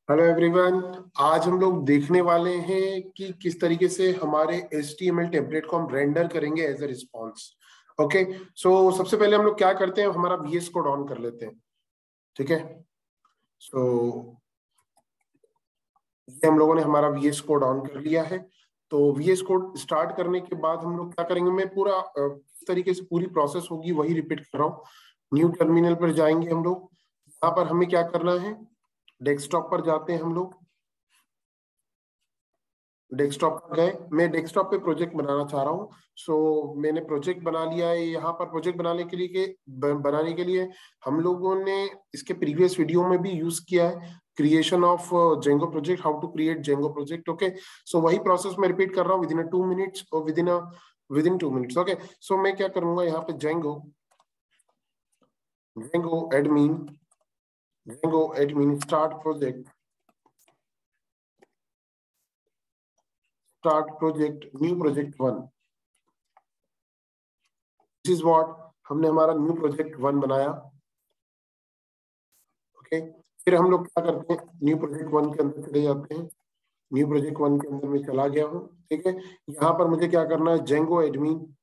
Hello everyone. आज हम लोग देखने वाले हैं कि किस तरीके से हमारे HTML टेम्पलेट को हम रेंडर करेंगे एज ए रिस्पॉन्स। ओके, सो सबसे पहले हम लोग क्या करते हैं, हमारा VS कोड ऑन कर लेते हैं। ठीक है, सो ये हम लोगों ने हमारा VS कोड ऑन कर लिया है। तो VS कोड स्टार्ट करने के बाद हम लोग क्या करेंगे, मैं पूरा किस तरीके से पूरी प्रोसेस होगी वही रिपीट कर रहा हूँ। न्यू टर्मिनल पर जाएंगे हम लोग। यहाँ पर हमें क्या करना है, डेस्कटॉप पर जाते हैं हम लोग। डेस्कटॉप पर गए, मैं डेस्कटॉप पे प्रोजेक्ट बनाना चाह रहा हूँ। मैंने प्रोजेक्ट बना लिया है। यहाँ पर प्रोजेक्ट बनाने के लिए हम लोगों ने इसके प्रीवियस वीडियो में भी यूज किया है, creation of Django project, how to create Django project. Okay, so वही प्रोसेस मैं रिपीट कर रहा हूँ विद इन 2 मिनट्स और within 2 minutes. Okay, so मैं क्या करूंगा, यहाँ पे Django Django admin start project new project 1। This is what हमने हमारा न्यू प्रोजेक्ट 1 बनाया। ओके, फिर हम लोग क्या करते हैं, न्यू प्रोजेक्ट 1 के अंदर चले जाते हैं। न्यू प्रोजेक्ट 1 के अंदर मैं चला गया हूँ। ठीक है, यहाँ पर मुझे क्या करना है, जेंगो एडमिन,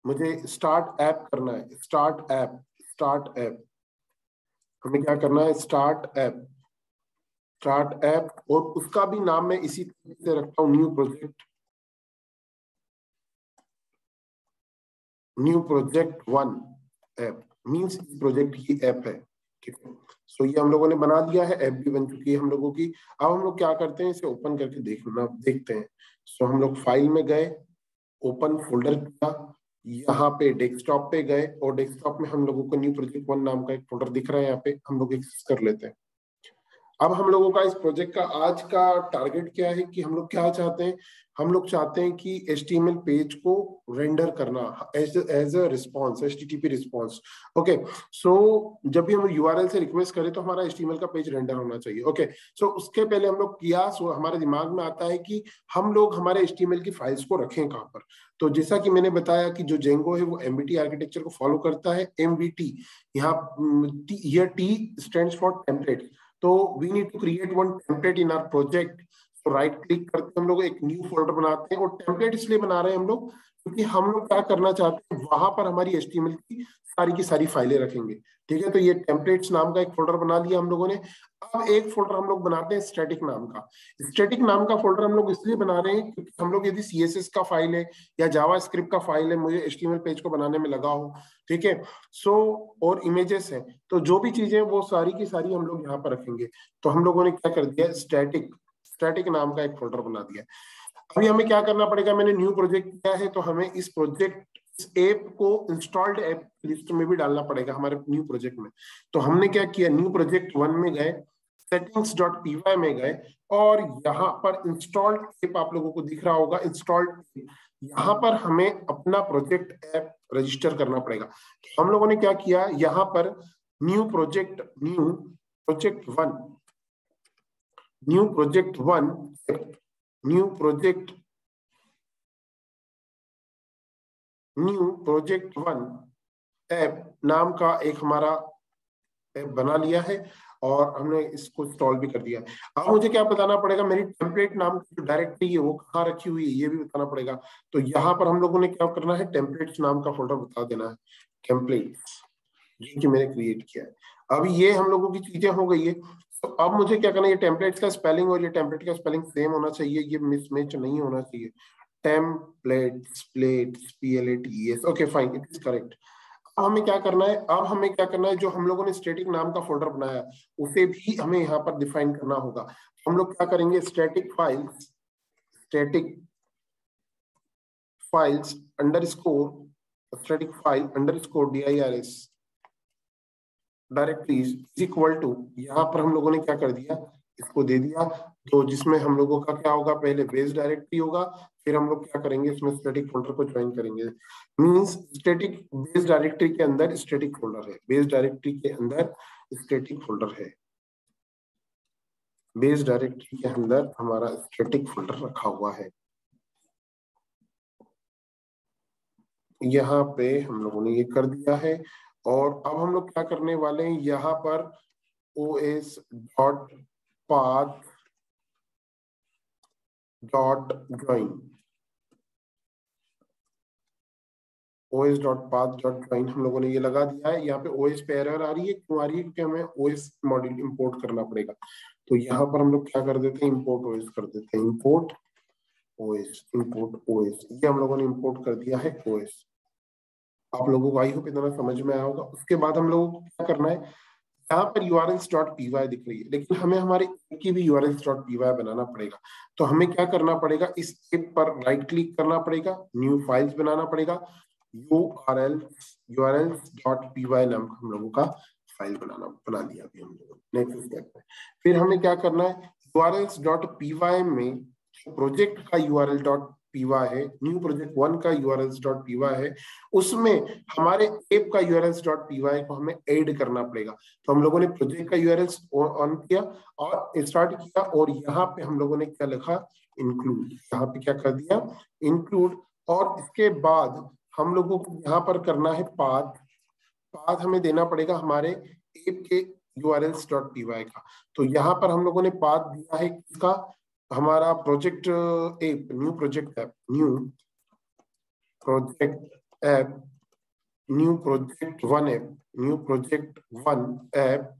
मुझे स्टार्ट ऐप करना है। स्टार्ट ऐप हमें क्या करना है, स्टार्ट ऐप और उसका भी नाम मैं इसी तरीके से रखता हूँ, new project 1 app means project की ऐप है। ठीक है, सो ये हम लोगों ने बना दिया है, ऐप भी बन चुकी है हम लोगों की। अब हम लोग क्या करते हैं, इसे ओपन करके देखते हैं। सो हम लोग फाइल में गए, ओपन फोल्डर किया, यहाँ पे डेस्कटॉप पे गए और डेस्कटॉप में हम लोगों को न्यू प्रोजेक्ट 1 नाम का एक फोल्डर दिख रहा है, यहाँ पे हम लोग एक्सेस कर लेते हैं। अब हम लोगों का इस प्रोजेक्ट का आज का टारगेट क्या है कि हम लोग क्या चाहते हैं, हम लोग चाहते हैं कि HTML पेज को रेंडर करना as a response, HTTP response. Okay, so जब भी हम URL से रिक्वेस्ट करें तो हमारा HTML का पेज रेंडर होना चाहिए। ओके, सो उसके पहले हम लोग किया, सो हमारे दिमाग में आता है कि हम लोग हमारे HTML की फाइल्स को रखें कहाँ पर। तो जैसा कि मैंने बताया कि जो जेंगो है वो MBT आर्किटेक्चर को फॉलो करता है। MBT यहाँ T स्टैंड्स फॉर टेम्पलेट। तो we need to create one template in our project. तो राइट क्लिक करके हम लोग एक न्यू फोल्डर बनाते हैं, और टेम्पलेट इसलिए बना रहे हैं हम लोग क्योंकि हम लोग क्या करना चाहते हैं, वहां पर हमारी HTML की सारी फाइलें रखेंगे। ठीक है, तो ये टेम्पलेट्स नाम का एक फोल्डर बना लिया हम लोगों ने। अब एक फोल्डर हम लोग बनाते हैं स्टैटिक नाम का। स्टैटिक नाम का फोल्डर हम लोग इसलिए बना रहे हैं क्योंकि हम लोग यदि CSS का फाइल है या जावा स्क्रिप्ट का फाइल है, मुझे HTML पेज को बनाने में लगा हो, ठीक है, सो और इमेजेस है, तो जो भी चीजें वो सारी की सारी हम लोग यहाँ पर रखेंगे। तो हम लोगों ने क्या कर दिया, स्टैटिक नाम का एक फोल्डर बना दिया। अभी हमें क्या करना पड़ेगा, मैंने न्यू प्रोजेक्ट किया है तो हमें इस ऐप को इंस्टॉल्ड ऐप लिस्ट में भी डालना पड़ेगा हमारे न्यू प्रोजेक्ट में। तो हमने क्या किया, न्यू प्रोजेक्ट 1 में गए, settings.py में गए, और यहाँ पर इंस्टॉल्ड ऐप आप लोगों को दिख रहा होगा, इंस्टॉल्ड, यहाँ पर हमें अपना प्रोजेक्ट ऐप रजिस्टर करना पड़ेगा। तो हम लोगों ने क्या किया, यहाँ पर new project 1 new project 1 new project new project 1 app नाम का एक हमारा ऐप बना लिया है, और हमने इसको इंस्टॉल भी कर दिया है। अब मुझे क्या बताना पड़ेगा, मेरी टेम्पलेट नाम की जो डायरेक्टरी है वो कहाँ रखी हुई है ये भी बताना पड़ेगा। तो यहाँ पर हम लोगों ने क्या करना है, टेम्पलेट्स नाम का फोल्डर बता देना है, टेम्पलेट्स, जो कि मैंने क्रिएट किया है। अब ये हम लोगों की चीजें हो गई है। तो अब मुझे क्या करना है, ये टेम्पलेट्स का स्पेलिंग और ये टेम्पलेट का स्पेलिंग सेम होना चाहिए, ये मिसमैच नहीं होना चाहिए। Templates PLATES, okay fine, it is correct. अब हमें क्या करना है, जो हम लोगों ने स्टैटिक नाम का फोल्डर बनाया उसे भी हमें यहाँ पर डिफाइन करना होगा। हम लोग क्या करेंगे, static files underscore DIRS directories is equal to, यहाँ पर हम लोगों ने क्या कर दिया, इसको दे दिया। तो जिसमें हम लोगों का क्या होगा, पहले बेस डायरेक्टरी होगा, फिर हम लोग क्या करेंगे, इसमें स्टैटिक फोल्डर को ज्वाइन करेंगे। मींस स्टैटिक बेस डायरेक्टरी के अंदर स्टैटिक फोल्डर है, बेस डायरेक्टरी के अंदर स्टैटिक फोल्डर है, बेस डायरेक्टरी के अंदर हमारा स्टैटिक फोल्डर रखा हुआ है। यहाँ पे हम लोगों ने ये कर दिया है। और अब हम लोग क्या करने वाले हैं, यहाँ पर os path dot join, os dot path dot join हम लोगों ने ये लगा दिया है। यहाँ पे os पे एरर आ रही है, क्यों आ रही है? क्योंकि हमें os मॉड्यूल इंपोर्ट करना पड़ेगा। तो यहाँ पर हम लोग क्या कर देते हैं, इंपोर्ट os कर देते हैं, इंपोर्ट os, ये हम लोगों ने इंपोर्ट कर दिया है os। आप लोगों को आई होप इतना समझ में आया होगा। उसके बाद हम लोगों को क्या करना है, यहाँ पर urls.py दिख रही है, लेकिन हमें हमारे ऐप की भी urls.py बनाना पड़ेगा। तो हमें क्या करना पड़ेगा, इस ऐप पर राइट क्लिक करना पड़ेगा, न्यू फाइल्स बनाना पड़ेगा, urls.py नाम का हम लोगों का फाइल बना दिया अभी हम लोगों ने। नेक्स्ट स्टेप में फिर हमें क्या करना है, urls.py में प्रोजेक्ट का url.py है, न्यू प्रोजेक्ट 1 का urls.py है, उसमें हमारे ऐप का urls.py को हमें ऐड करना पड़ेगा। तो हम लोगों ने प्रोजेक्ट का urls ऑन किया और स्टार्ट किया, और यहाँ पे हम लोगों ने क्या लिखा, इंक्लूड, यहाँ पे क्या कर दिया, इंक्लूड। और इसके बाद हम लोगों को यहाँ पर करना है पाथ हमें देना पड़ेगा हमारे ऐप के urls.py का। तो यहाँ पर हम लोगों ने पाथ दिया है किसका, हमारा project app, new project app, new project 1 app, new project 1 app,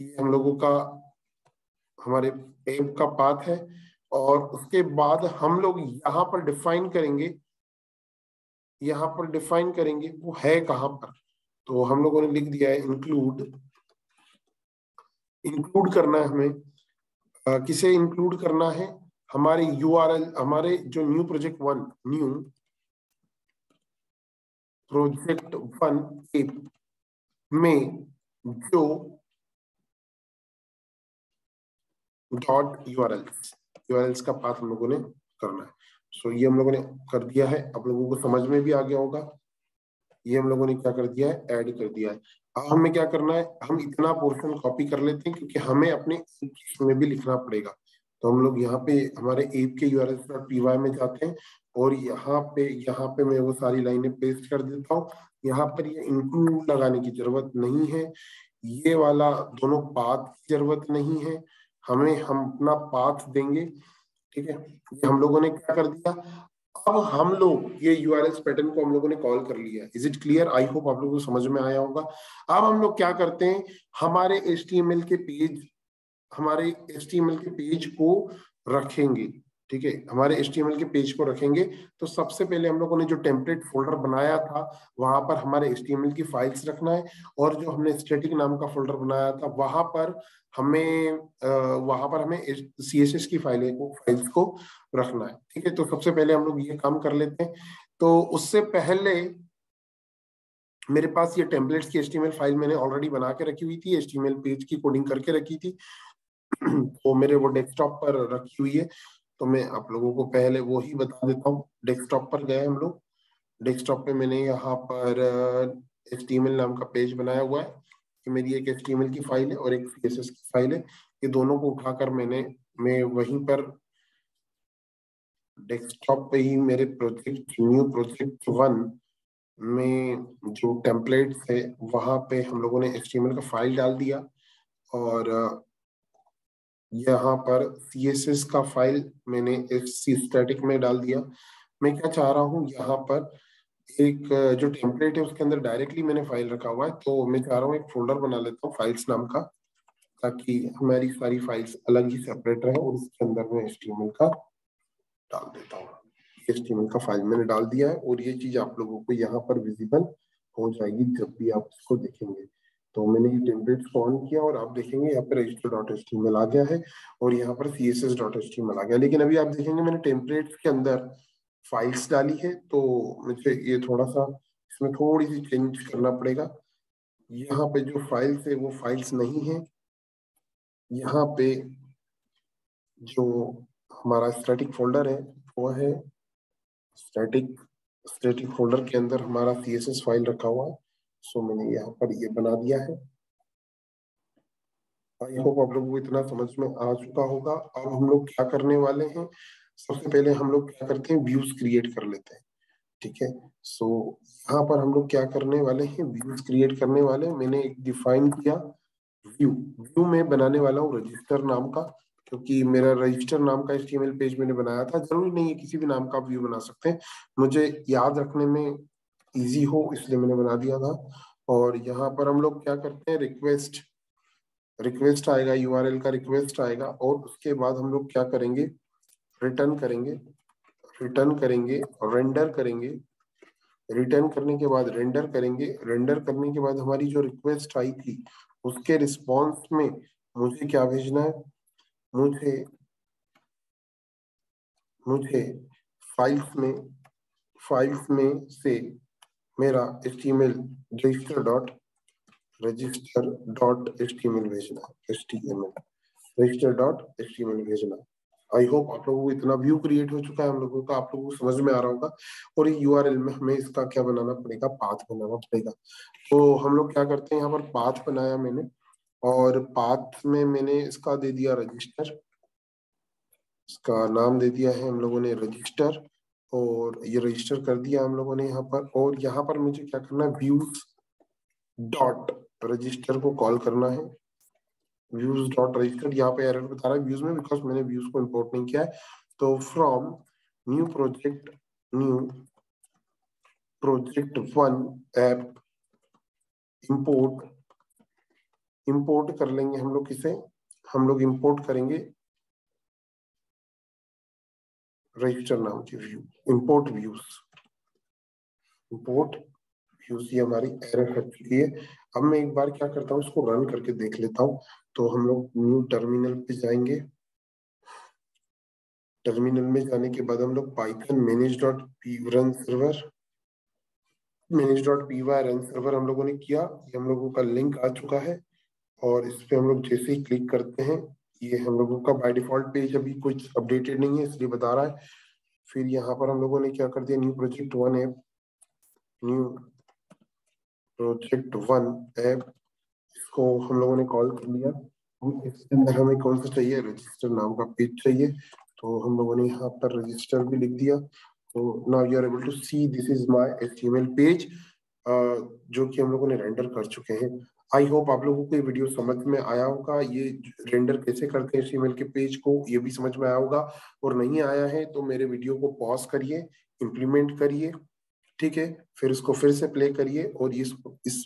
ये हम लोगों का हमारे ऐप का पाथ है। और उसके बाद हम लोग यहाँ पर डिफाइन करेंगे, वो है कहाँ पर। तो हम लोगों ने लिख दिया है इंक्लूड करना है हमें। किसे इंक्लूड करना है, हमारे यूआरएल, हमारे जो न्यू प्रोजेक्ट 1 ऐप में जो डॉट यूआरएल्स का पाथ हम लोगों ने करना है। सो ये हम लोगों ने कर दिया है, आप लोगों को समझ में भी आ गया होगा। ये हम लोगों ने क्या कर दिया है, ऐड कर दिया है। अब हमें क्या करना है, हम इतना पोर्शन कॉपी कर लेते हैं, क्योंकि हमें अपने में भी लिखना पड़ेगा। तो हम लोग यहाँ पे हमारे ऐप के urls.py में जाते हैं, और यहाँ पे मैं वो सारी लाइनें पेस्ट कर देता हूँ। यहाँ पर ये इंक्लूड लगाने की जरूरत नहीं है, ये वाला दोनों पाथ की जरूरत नहीं है, हम अपना पाथ देंगे। ठीक है, ये हम लोगों ने क्या कर दिया। अब हम लोग ये यूआरएल पैटर्न को हम लोगों ने कॉल कर लिया। Is it clear? I hope आप लोगों को समझ में आया होगा। अब हम लोग क्या करते हैं, हमारे HTML के पेज को रखेंगे। ठीक है, हमारे HTML के पेज को रखेंगे। तो सबसे पहले हम लोगों ने जो टेम्पलेट फोल्डर बनाया था, वहां पर हमारे HTML की फाइल्स रखना है, और जो हमने स्टैटिक नाम का फोल्डर बनाया था वहां पर हमें CSS की फाइल्स को रखना है। ठीक है, तो सबसे पहले हम लोग ये काम कर लेते हैं। तो उससे पहले मेरे पास ये टेम्पलेट्स की HTML फाइल मैंने ऑलरेडी बना के रखी हुई थी, HTML पेज की कोडिंग करके रखी थी, वो मेरे वो डेस्कटॉप पर रखी हुई है। तो मैं आप लोगों को पहले वो ही बता देता हूँ। डेस्कटॉप पर गए हम लोग, डेस्कटॉप पे मैंने यहाँ पर HTML नाम का पेज बनाया हुआ है। कि मेरी एक HTML की फाइल है और एक CSS की फाइल है, ये दोनों को उठाकर मैं वहीं पर डेस्कटॉप पे ही मेरे न्यू प्रोजेक्ट 1 में जो टेम्पलेट्स है वहां पे हम लोगों ने HTML का फाइल डाल दिया, और यहाँ पर CSS का फाइल मैंने स्टैटिक में डाल दिया। मैं क्या चाह रहा हूँ, यहाँ पर एक जो टेम्पलेट है उसके अंदर डायरेक्टली मैंने फाइल रखा हुआ है, तो मैं चाह रहा हूँ एक फोल्डर बना लेता हूँ फाइल्स नाम का, ताकि हमारी सारी फाइल्स अलग ही सेपरेट रहे, और उसके अंदर मैं HTML का डाल देता हूँ। HTML का फाइल मैंने डाल दिया है, और ये चीज आप लोगों को यहाँ पर विजिबल हो जाएगी जब भी आप इसको देखेंगे। तो मैंने ये टेम्पलेट्स को ऑन किया, और आप देखेंगे यहाँ पर register.html आ गया है, और यहाँ पर css.html आ गया। लेकिन अभी आप देखेंगे मैंने टेम्पलेट्स के अंदर फाइल्स डाली है, तो मुझे ये थोड़ा सा इसमें थोड़ी सी चेंज करना पड़ेगा। यहाँ पे जो फाइल्स है वो फाइल्स नहीं है, यहाँ पे जो हमारा स्टैटिक फोल्डर है वो है स्टैटिक फोल्डर के अंदर हमारा CSS फाइल रखा हुआ है। सो मैंने यहाँ पर ये बना दिया है। आई होप आप लोगों को इतना समझ में आ चुका होगा। अब हम लोग क्या करने वाले हैं, सबसे पहले हम लोग क्या करते हैं, व्यूज क्रिएट कर लेते हैं। ठीक है, सो यहाँ पर हम लोग क्या करने वाले हैं, व्यूज क्रिएट करने वाले। मैंने एक डिफाइन किया व्यू में बनाने वाला हूँ रजिस्टर नाम का, क्योंकि मेरा रजिस्टर नाम का HTML पेज मैंने बनाया था। जरूरी नहीं है किसी भी नाम का व्यू बना सकते हैं, मुझे याद रखने में इजी हो इसलिए मैंने बना दिया था। और यहाँ पर हम लोग क्या करते हैं, रिक्वेस्ट आएगा, URL का रिक्वेस्ट आएगा, और उसके बाद हम लोग क्या करेंगे, रिटर्न करेंगे, रेंडर करेंगे, रिटर्न करने के बाद रेंडर करेंगे। रेंडर करने के बाद हमारी जो रिक्वेस्ट आई थी उसके रिस्पॉन्स में मुझे क्या भेजना है, मुझे फाइल्स में से मेरा HTML register.html भेजना है, register.html भेजना। आई होप आप लोगों को इतना व्यू क्रिएट हो चुका है हम लोगों का, आप लोगों को समझ में आ रहा होगा। और ये URL में हमें इसका क्या बनाना पड़ेगा, पाथ बनाना पड़ेगा। तो हम लोग क्या करते हैं, यहाँ पर पाथ बनाया मैंने, और पाथ में मैंने इसका दे दिया रजिस्टर, इसका नाम दे दिया है हम लोगों ने रजिस्टर, और ये रजिस्टर कर दिया हम लोगों ने यहाँ पर। और यहाँ पर मुझे क्या करना है, व्यूज डॉट रजिस्टर को कॉल करना है। व्यूज डॉट रजिस्टर, यहाँ पे एरर बता रहा है व्यूज में, बिकॉज मैंने व्यूज को इंपोर्ट नहीं किया है। तो from new project 1 app import कर लेंगे हम लोग किसे, हम लोग इंपोर्ट करेंगे रजिस्टर नाम की व्यू, इंपोर्ट व्यूज, ये हमारी एरर कर चुकी है। अब मैं एक बार क्या करता हूँ, इसको रन करके देख लेता हूँ। तो हम लोग न्यू टर्मिनल पे जाएंगे, टर्मिनल में जाने के बाद हम लोग पाइथन manage.py रन सर्वर हम लोगों ने किया, ये हम लोगों का लिंक आ चुका है। और इस पे हम लोग जैसे ही क्लिक करते हैं, ये हम लोगों का बाय डिफॉल्ट पेज अभी कुछ अपडेटेड नहीं है इसलिए बता रहा है। फिर यहाँ पर हम लोगों ने क्या कर दिया, न्यू प्रोजेक्ट 1 ऐप, इसको हम लोगों ने कॉल कर लिया। इसके अंदर हमें कौन सा चाहिए, रजिस्टर नाम का पेज चाहिए, तो हम लोगों ने यहाँ पर रजिस्टर भी लिख दिया। तो now you are able to see this is my HTML page, जो कि हम लोगों ने रेंडर कर चुके हैं। आई होप आप लोगों को ये वीडियो समझ में आया होगा, ये रेंडर कैसे करते हैं HTML के पेज को, ये भी समझ में आया होगा। और नहीं आया है तो मेरे वीडियो को पॉज करिए, इम्प्लीमेंट करिए, ठीक है, फिर इसको फिर से प्ले करिए और इस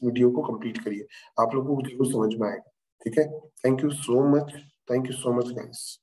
वीडियो को कंप्लीट करिए, आप लोगों को जरूर समझ में आएगा। ठीक है, thank you so much guys.